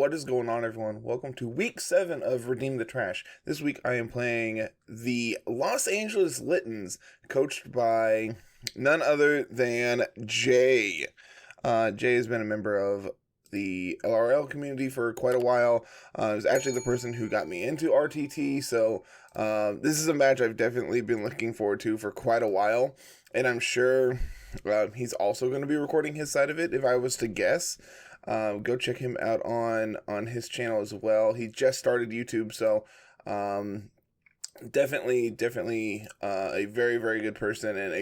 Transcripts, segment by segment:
What is going on, everyone? Welcome to week 7 of Redeem the Trash. This week I am playing the Los Angeles Littons, coached by none other than Jay. Jay has been a member of the LRL community for quite a while. He was actually the person who got me into RTT, so this is a match I've definitely been looking forward to for quite a while, and I'm sure he's also going to be recording his side of it, if I was to guess. Go check him out on his channel as well. He just started YouTube, so definitely a very, very good person and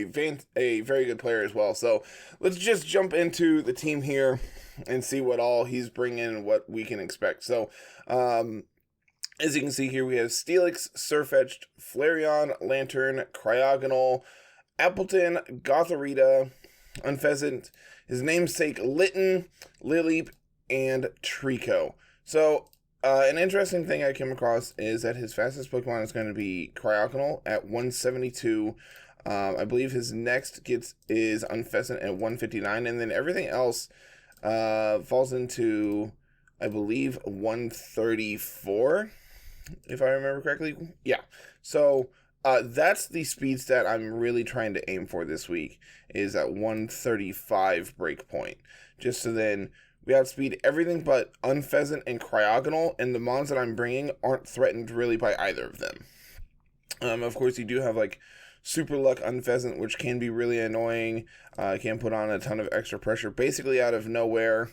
a very good player as well. So let's just jump into the team here and see what all he's bringing and what we can expect. So as you can see here, we have Steelix, Surfetched, Flareon, Lantern, Cryogonal, Appleton, Gotharita, Unpheasant, his namesake Litten, Lileep, and Trico. So, an interesting thing I came across is that his fastest Pokemon is going to be Cryogonal at 172. I believe his next is Unpheasant at 159, and then everything else falls into, I believe, 134, if I remember correctly. Yeah, so that's the speed stat I'm really trying to aim for this week, is at 135 breakpoint. Just so then we outspeed everything but Unpheasant and Cryogonal, and the mons that I'm bringing aren't threatened really by either of them. Of course, you do have like Super Luck Unpheasant, which can be really annoying. Can put on a ton of extra pressure basically out of nowhere.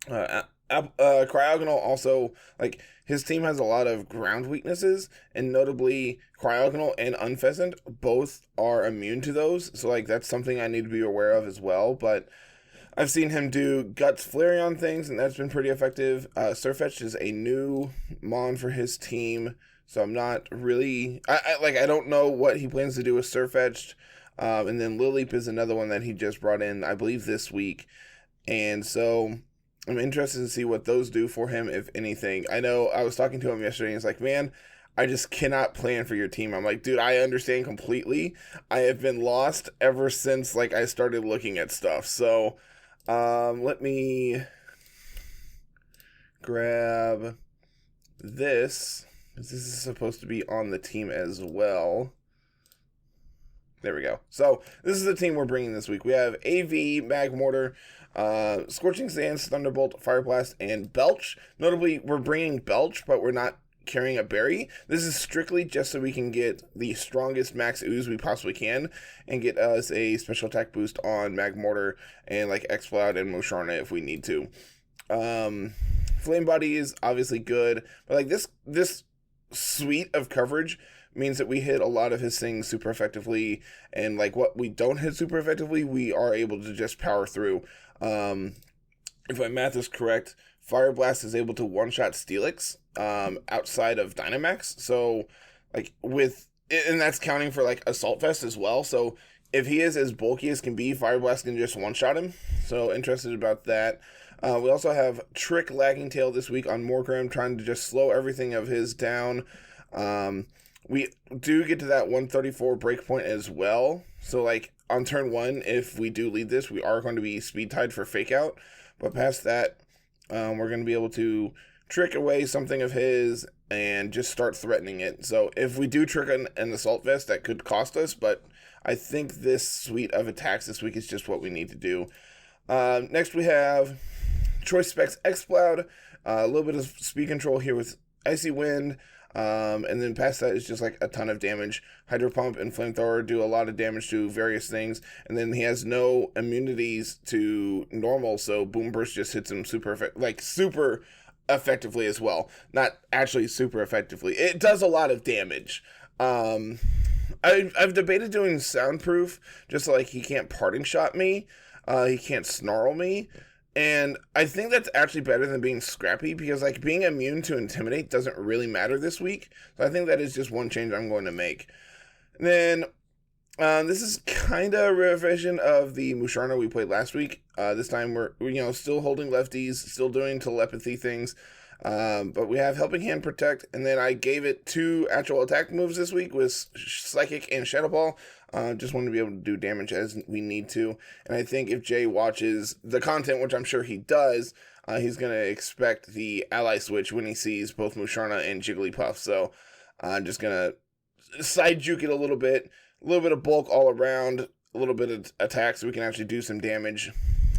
Cryogonal also, like, his team has a lot of ground weaknesses, and notably Cryogonal and Unpheasant both are immune to those, so like that's something I need to be aware of as well. But I've seen him do Guts Flareon things, and that's been pretty effective. Surfetched is a new mon for his team, so I'm not really I don't know what he plans to do with Surfetched. And then Lileep is another one that he just brought in, I believe, this week, and so I'm interested to see what those do for him, if anything. I know I was talking to him yesterday, and he's like, man, I just cannot plan for your team. I'm like, dude, I understand completely. I have been lost ever since, like, I started looking at stuff. So, let me grab this, because this is supposed to be on the team as well. There we go. So this is the team we're bringing this week. We have AV, Magmortar, Scorching Sands, Thunderbolt, Fire Blast, and Belch. Notably, we're bringing Belch, but we're not carrying a berry. This is strictly just so we can get the strongest max ooze we possibly can and get us a special attack boost on Magmortar and like Exploud and Musharna if we need to. Flame Body is obviously good, but like this suite of coverage means that we hit a lot of his things super effectively, and like what we don't hit super effectively, we are able to just power through. If my math is correct, Fire Blast is able to one-shot Steelix outside of Dynamax, so like and that's counting for like Assault Vest as well, so if he is as bulky as can be, Fire Blast can just one-shot him, so interested about that. We also have Trick Lagging Tail this week on Morgrem, trying to just slow everything of his down. We do get to that 134 breakpoint as well. So, like, on turn 1, if we do lead this, we are going to be speed tied for Fake Out. But past that, we're going to be able to trick away something of his and just start threatening it. So, if we do trick an Assault Vest, that could cost us. But I think this suite of attacks this week is just what we need to do. Next, we have Choice Specs Exploud. A little bit of speed control here with Icy Wind. And then past that is just like a ton of damage. Hydro Pump and Flamethrower do a lot of damage to various things, and then he has no immunities to normal, so Boom Burst just hits him super effectively as well. Not actually super effectively. It does a lot of damage. I've debated doing Soundproof just so like he can't Parting Shot me, he can't Snarl me. And I think that's actually better than being Scrappy, because like being immune to Intimidate doesn't really matter this week. So I think that is just one change I'm going to make. And then this is kind of a revision of the Musharna we played last week. This time we're still holding lefties, still doing telepathy things. But we have Helping Hand, Protect, and then I gave it 2 actual attack moves this week with Psychic and Shadow Ball. Just wanted to be able to do damage as we need to. And I think if Jay watches the content, which I'm sure he does, he's going to expect the ally switch when he sees both Musharna and Jigglypuff. So I'm just going to side juke it a little bit of bulk all around, a little bit of attack so we can actually do some damage.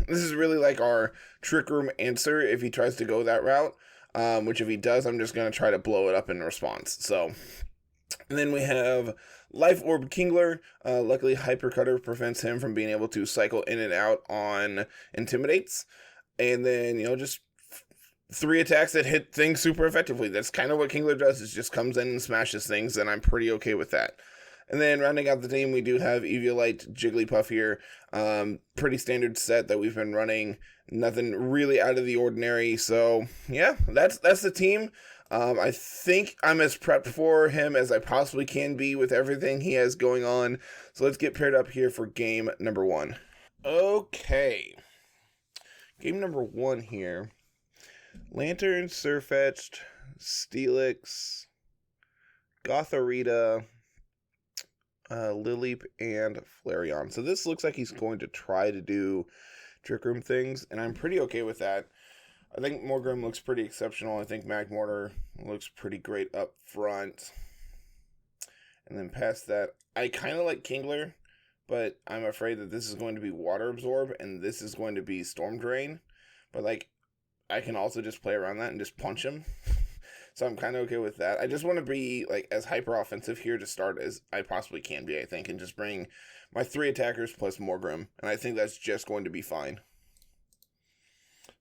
This is really like our Trick Room answer if he tries to go that route, which if he does, I'm just going to try to blow it up in response. So, and then we have Life Orb Kingler. Luckily, Hyper Cutter prevents him from being able to cycle in and out on Intimidates. And then, just 3 attacks that hit things super effectively. That's kind of what Kingler does, is just comes in and smashes things, and I'm pretty okay with that. And then rounding out the team, we do have Eviolite Jigglypuff here. Pretty standard set that we've been running. Nothing really out of the ordinary. So, yeah, that's the team. I think I'm as prepped for him as I possibly can be with everything he has going on. So let's get paired up here for game number 1. Okay. Game number 1 here. Lantern, Sirfetch'd, Steelix, Gothorita, Lileep, and Flareon. So this looks like he's going to try to do Trick Room things, and I'm pretty okay with that. I think Morgrem looks pretty exceptional. I think Magmortar looks pretty great up front. And then past that, I kind of like Kingler, but I'm afraid that this is going to be Water Absorb, and this is going to be Storm Drain. But, I can also just play around that and just punch him. So I'm kind of okay with that. I just want to be, as hyper-offensive here to start as I possibly can be, I think, and just bring my 3 attackers plus Morgrem. And I think that's just going to be fine.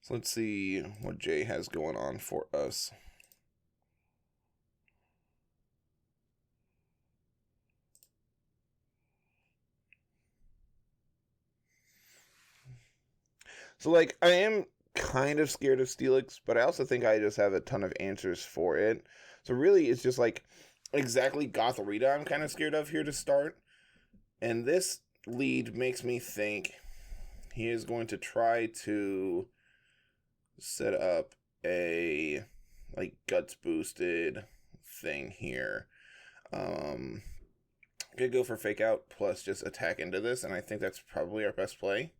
So let's see what Jay has going on for us. So, I am kind of scared of Steelix, but I also think I just have a ton of answers for it. So really, it's just, exactly Gothorita I'm kind of scared of here to start. And this lead makes me think he is going to try to set up a, guts boosted thing here. Could go for Fake Out plus just attack into this, and I think that's probably our best play.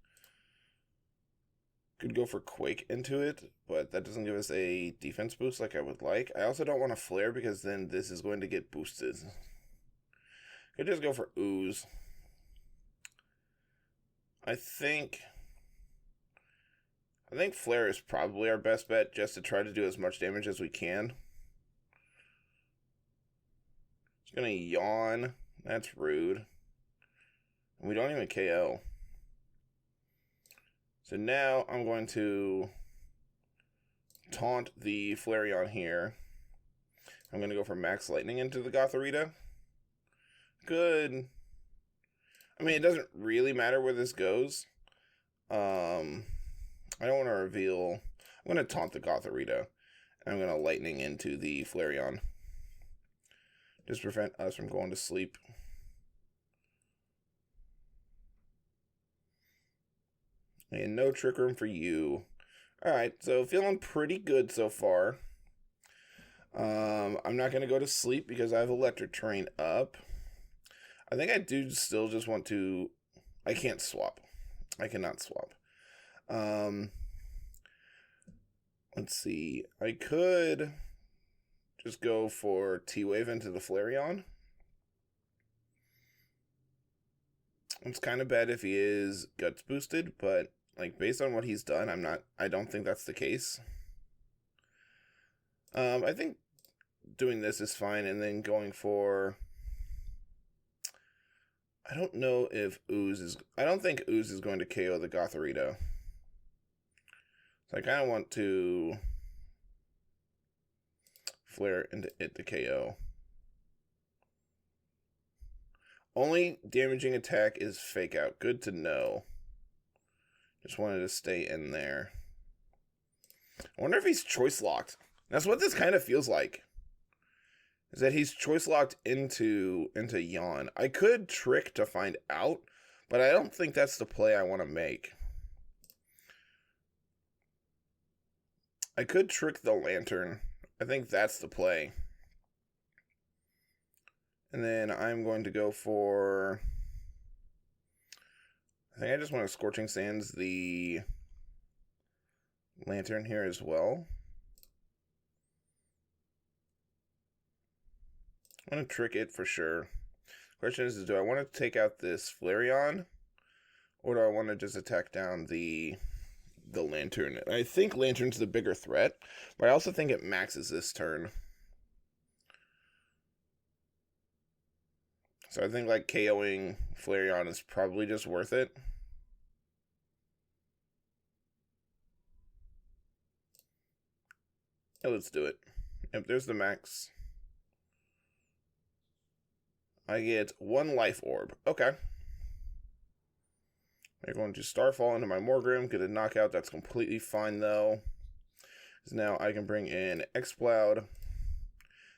Could go for Quake into it, but that doesn't give us a defense boost like I would like. I also don't want to Flare because then this is going to get boosted. Could just go for Ooze. I think Flare is probably our best bet just to try to do as much damage as we can. It's going to Yawn. That's rude. And we don't even KO. So now I'm going to taunt the Flareon here. I'm going to go for Max Lightning into the Gothorita. Good. I mean, it doesn't really matter where this goes. I don't want to reveal. I'm going to taunt the Gothorita. And I'm going to Lightning into the Flareon. Just prevent us from going to sleep. And no Trick Room for you. Alright, so feeling pretty good so far. I'm not going to go to sleep because I have Electric Terrain up. I think I do still just want to... I can't swap. I cannot swap. Let's see. I could just go for T-Wave into the Flareon. It's kind of bad if he is guts boosted, but based on what he's done, I don't think that's the case. I think doing this is fine, and then going for... I don't know if Ooze is... I don't think Ooze is going to KO the Gothorita. So I kind of want to Flare into it to KO. Only damaging attack is Fake Out. Good to know. Just wanted to stay in there. I wonder if he's choice locked. That's what this kind of feels like. Is that he's choice locked into Yawn. I could trick to find out, but I don't think that's the play I want to make. I could trick the Lantern. I think that's the play. And then I'm going to go for... I think I just want to Scorching Sands the Lantern here as well. I'm going to trick it for sure. Question is, do I want to take out this Flareon? Or do I want to just attack down the Lantern? And I think Lantern's the bigger threat, but I also think it maxes this turn. So I think like KOing Flareon is probably just worth it. Yeah, let's do it. Yep, there's the max. I get 1 life orb. Okay. I'm going to Starfall into my Morgrim, get a knockout. That's completely fine, though. Because now I can bring in Exploud.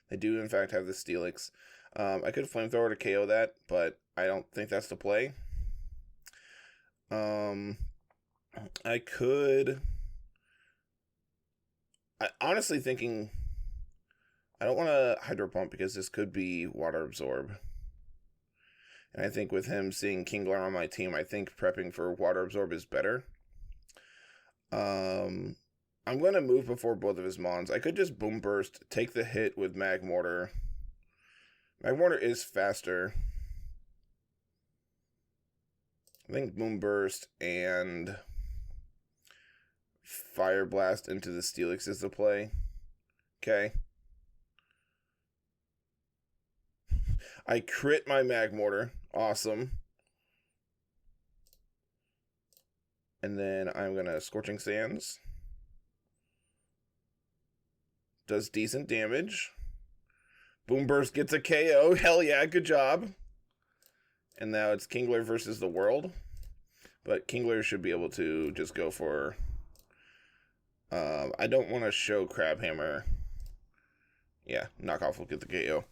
They do, in fact, have the Steelix. I could Flamethrower to KO that, but I don't think that's the play. I could... honestly thinking... I don't want to Hydro Pump because this could be Water Absorb. And I think with him seeing Kingler on my team, I think prepping for Water Absorb is better. I'm going to move before both of his Mons. I could just Boom Burst, take the hit with Magmortar. Magmortar is faster. I think Boom Burst and Fire Blast into the Steelix is the play. Okay. I crit my Magmortar. Awesome. And then I'm going to Scorching Sands. Does decent damage. Boom Burst gets a KO. Hell yeah, good job. And now it's Kingler versus the world. But Kingler should be able to just go for... I don't want to show Crabhammer. Yeah, Knockoff will get the KO.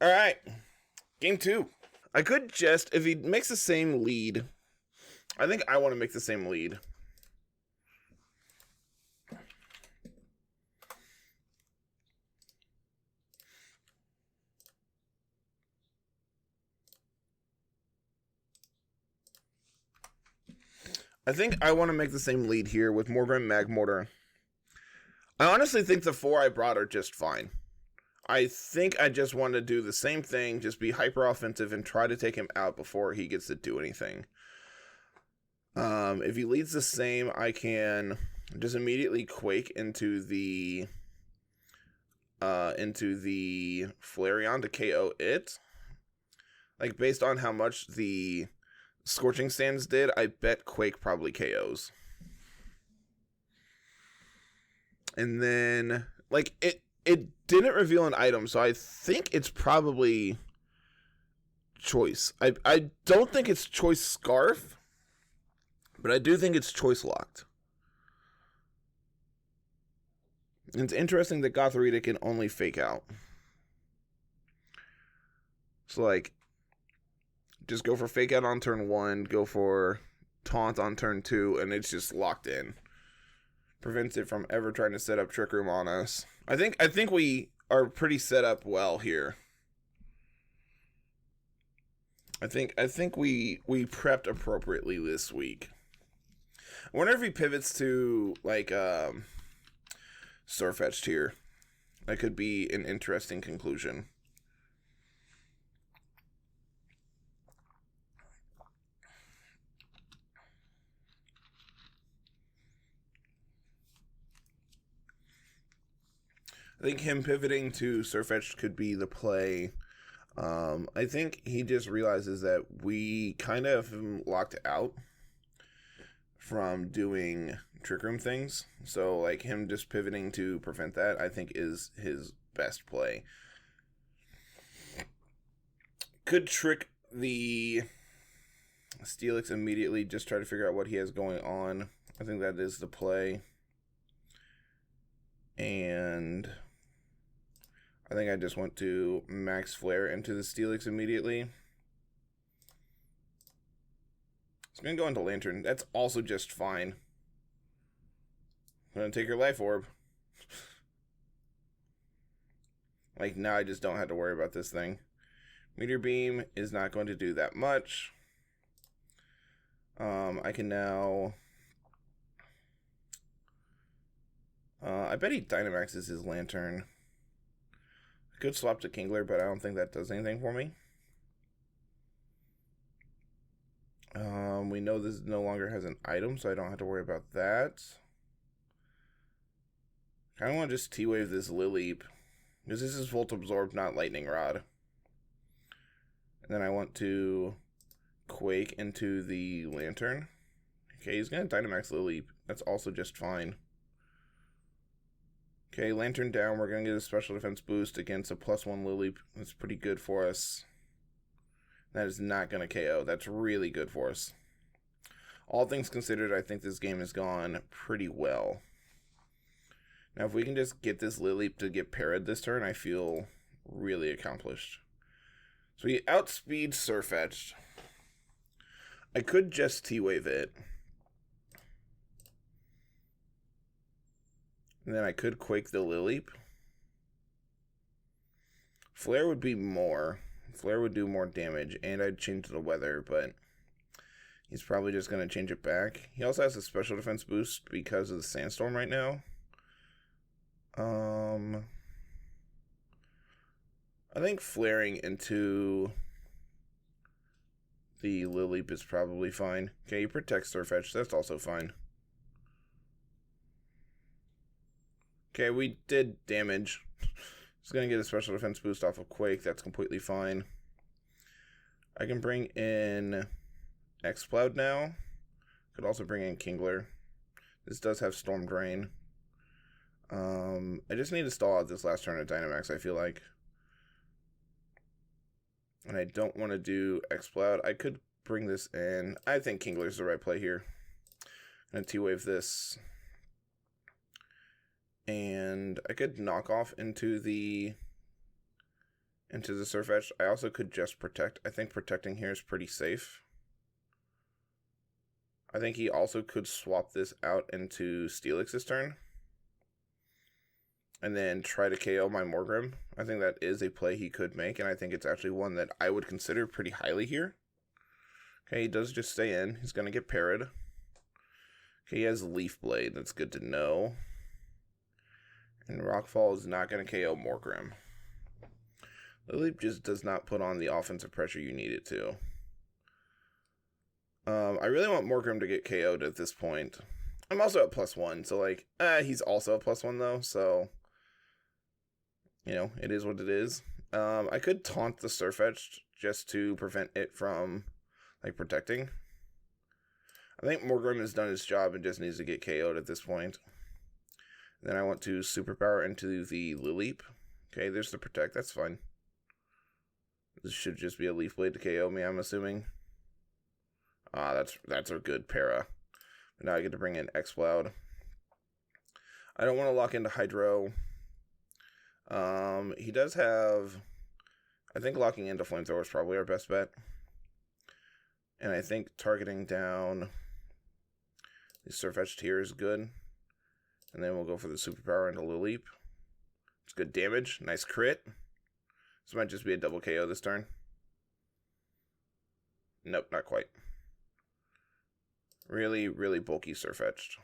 Alright, game 2. I could just, if he makes the same lead, I think I want to make the same lead. I think I want to make the same lead here with Morgrim Magmortar. I honestly think the 4 I brought are just fine. I think I just want to do the same thing, just be hyper offensive and try to take him out before he gets to do anything. If he leads the same, I can just immediately Quake into the Flareon to KO it. Like, based on how much the Scorching Sands did, I bet Quake probably KOs. And then, like, it didn't reveal an item, so I think it's probably Choice. I don't think it's Choice Scarf, but I do think it's Choice Locked. And it's interesting that Gothorita can only Fake Out. So, like, just go for Fake Out on turn 1, go for Taunt on turn 2, and it's just locked in. Prevents it from ever trying to set up Trick Room on us. I think we are pretty set up well here. I think we prepped appropriately this week. I wonder if he pivots to like Surfetched here. That could be an interesting conclusion. I think him pivoting to Surfetched could be the play. I think he just realizes that we kind of have him locked out from doing Trick Room things. So, like, him just pivoting to prevent that, I think, is his best play. Could trick the Steelix immediately, just try to figure out what he has going on. I think that is the play. And I think I just want to Max Flare into the Steelix immediately. It's going to go into Lantern. That's also just fine. I'm going to take your Life Orb. Like, now I just don't have to worry about this thing. Meteor Beam is not going to do that much. I can now I bet he Dynamaxes his Lantern. I could swap to Kingler, but I don't think that does anything for me. We know this no longer has an item, so I don't have to worry about that. I kind of want to just T-Wave this Lileep, because this is Volt Absorb, not Lightning Rod. And then I want to Quake into the Lantern. Okay, he's going to Dynamax Lileep. That's also just fine. Okay, Lantern down. We're going to get a special defense boost against a +1 Lileep. That's pretty good for us. That is not going to KO. That's really good for us. All things considered, I think this game has gone pretty well. Now, if we can just get this Lileep to get parried this turn, I feel really accomplished. So he outspeeds Sirfetch'd. I could just T-Wave it. And then I could Quake the Lileep. Flare would be more. Flare would do more damage, and I'd change the weather, but he's probably just going to change it back. He also has a special defense boost because of the Sandstorm right now. I think flaring into the Lileep is probably fine. Okay, he protects Sirfetch'd. That's also fine. Okay, we did damage. He's going to get a special defense boost off of Quake. That's completely fine. I can bring in X-Cloud now. Could also bring in Kingler. This does have Storm Drain. I just need to stall out this last turn of Dynamax, I feel like. And I don't want to do X-Cloud. I could bring this in. I think Kingler's the right play here. I'm going to T-Wave this. And I could knock off into the Sirfetch'd. I also could just protect. I think protecting here is pretty safe. I think he also could swap this out into Steelix this turn. And then try to KO my Morgrim. I think that is a play he could make, and I think it's actually one that I would consider pretty highly here. Okay, he does just stay in. He's going to get parried. Okay, he has Leaf Blade. That's good to know. And Rockfall is not going to KO Morgrim. Lileep just does not put on the offensive pressure you need it to. I really want Morgrim to get KO'd at this point. I'm also at +1, so like, he's also at +1 though, so, you know, it is what it is. I could taunt the Sirfetch'd just to prevent it from, like, protecting. I think Morgrim has done his job and just needs to get KO'd at this point. Then I want to Superpower into the Lileep. Okay, there's the Protect, that's fine. This should just be a Leaf Blade to KO me, I'm assuming. That's a good para. But now I get to bring in X-Cloud. I don't want to lock into Hydro. He does have... I think locking into Flamethrower is probably our best bet. And I think targeting down the Sirfetch'd here is good. And then we'll go for the Superpower into Lileep. It's good damage. Nice crit. This might just be a double KO this turn. Nope, not quite. Really, really bulky Sirfetch'd.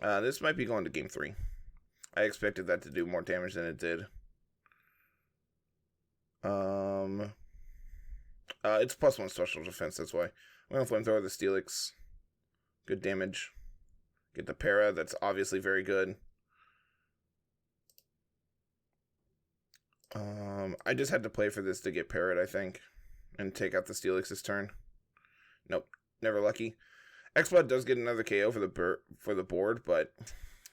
This might be going to game 3. I expected that to do more damage than it did. It's +1 special defense, that's why. I'm going to Flamethrower the Steelix. Good damage. Get the para, that's obviously very good. I just had to play for this to get parried, I think. And take out the Steelix this turn. Nope, never lucky. X-Blood does get another KO for the board, but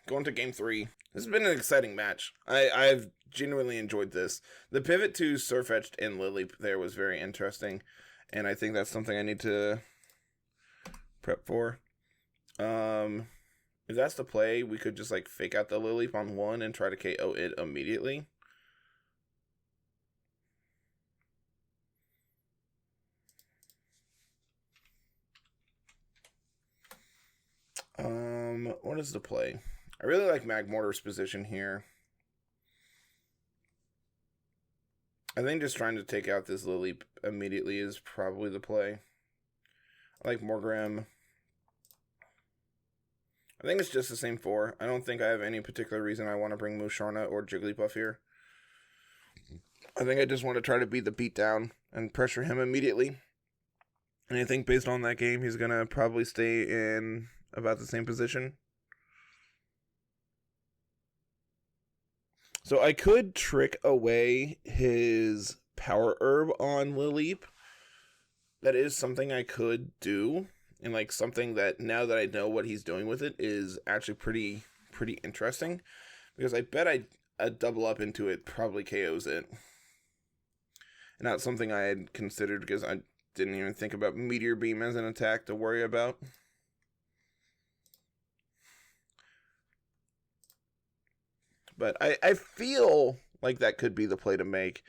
going to game 3. This has been an exciting match. I've genuinely enjoyed this. The pivot to Sirfetch'd and Lileep there was very interesting, and I think that's something I need to prep for. If that's the play, we could just like fake out the Lileep on 1 and try to KO it immediately. What is the play? I really like Magmortar's position here. I think just trying to take out this Lileep immediately is probably the play. I like Morgrim. I think it's just the same 4. I don't think I have any particular reason I want to bring Musharna or Jigglypuff here. I think I just want to try to beat the beatdown and pressure him immediately. And I think based on that game, he's going to probably stay in about the same position. So I could trick away his Power Herb on Lileep. That is something I could do. And like something that now that I know what he's doing with it is actually pretty interesting. Because I bet a double up into it probably KOs it. And not something I had considered because I didn't even think about Meteor Beam as an attack to worry about. But I feel like that could be the play to make.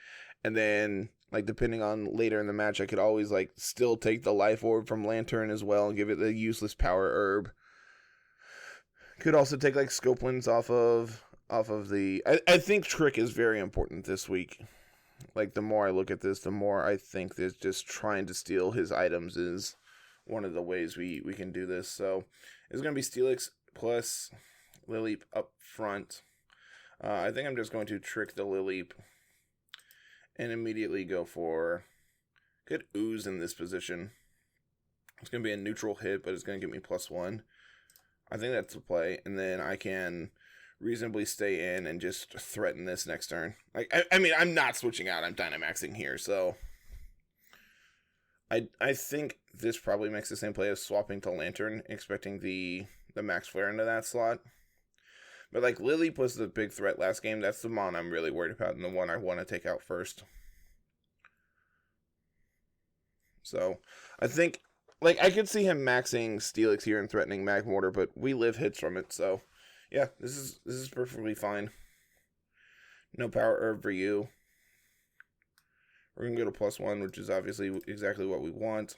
And then, like, depending on later in the match, I could always, like, still take the Life Orb from Lantern as well and give it the useless Power Herb. Could also take, like, Scopelands off of the... I think Trick is very important this week. Like, the more I look at this, the more I think that just trying to steal his items is one of the ways we can do this. So, it's going to be Steelix plus Lileep up front. I think I'm just going to trick the Lileep and immediately go for... Could Ooze in this position. It's going to be a neutral hit, but it's going to give me +1. I think that's the play. And then I can reasonably stay in and just threaten this next turn. Like, I mean, I'm not switching out. I'm Dynamaxing here, so... I think this probably makes the same play as swapping to Lantern, expecting the Max Flare into that slot. But, like, Lileep was the big threat last game. That's the mon I'm really worried about and the one I want to take out first. So, I think, like, I could see him maxing Steelix here and threatening Magmortar, but we live hits from it, so, yeah, this is perfectly fine. No Power Herb for you. We're going to go to +1, which is obviously exactly what we want.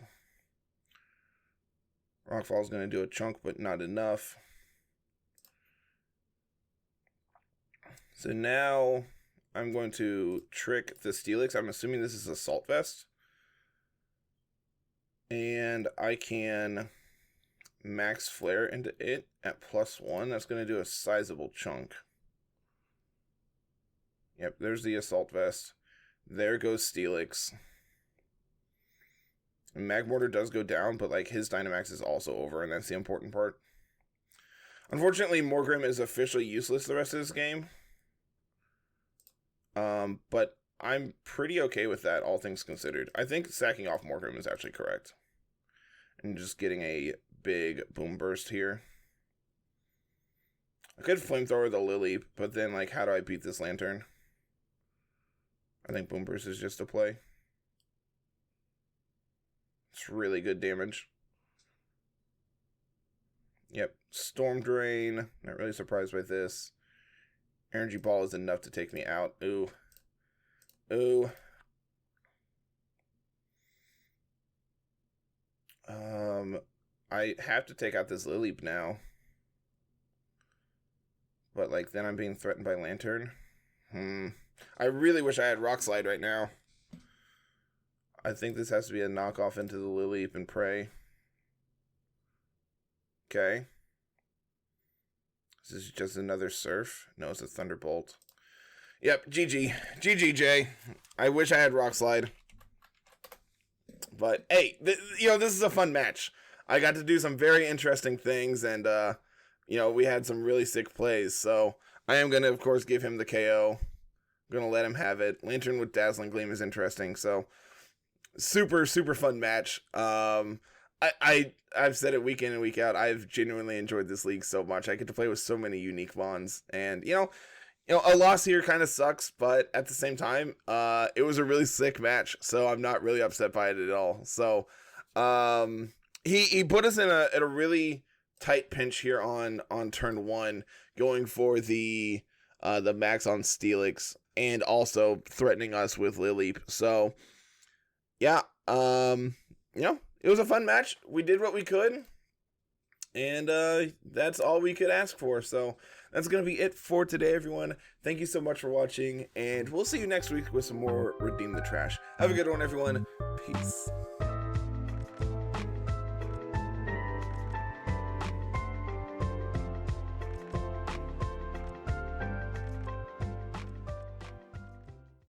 Rockfall is going to do a chunk, but not enough. So now I'm going to trick the Steelix. I'm assuming this is Assault Vest. And I can Max Flare into it at +1. That's going to do a sizable chunk. Yep, there's the Assault Vest. There goes Steelix. And Magmortar does go down, but like his Dynamax is also over, and that's the important part. Unfortunately, Morgrem is officially useless the rest of this game. But I'm pretty okay with that, all things considered. I think sacking off Morgrem is actually correct. And just getting a big Boom Burst here. I could Flamethrower the Lileep, but then, like, how do I beat this Lantern? I think Boom Burst is just a play. It's really good damage. Yep, Storm Drain. Not really surprised by this. Energy Ball is enough to take me out. Ooh. Ooh. I have to take out this Lileep now. But, like, then I'm being threatened by Lantern. I really wish I had Rock Slide right now. I think this has to be a knockoff into the Lileep and pray. Okay. This is just another Surf. No, it's a Thunderbolt. Yep, GG. GG, Jay. I wish I had Rock Slide. But, hey, this is a fun match. I got to do some very interesting things, and, we had some really sick plays. So, I am going to, of course, give him the KO. I'm going to let him have it. Lantern with Dazzling Gleam is interesting. So, super, super fun match. I've said it week in and week out. I've genuinely enjoyed this league so much. I get to play with so many unique Mons. And, a loss here kind of sucks, but at the same time, it was a really sick match, so I'm not really upset by it at all. So, he put us in a really tight pinch here on turn 1, going for the max on Steelix and also threatening us with Lileep. So, yeah, it was a fun match. We did what we could. And that's all we could ask for. So that's going to be it for today, everyone. Thank you so much for watching. And we'll see you next week with some more Redeem the Trash. Have a good one, everyone. Peace.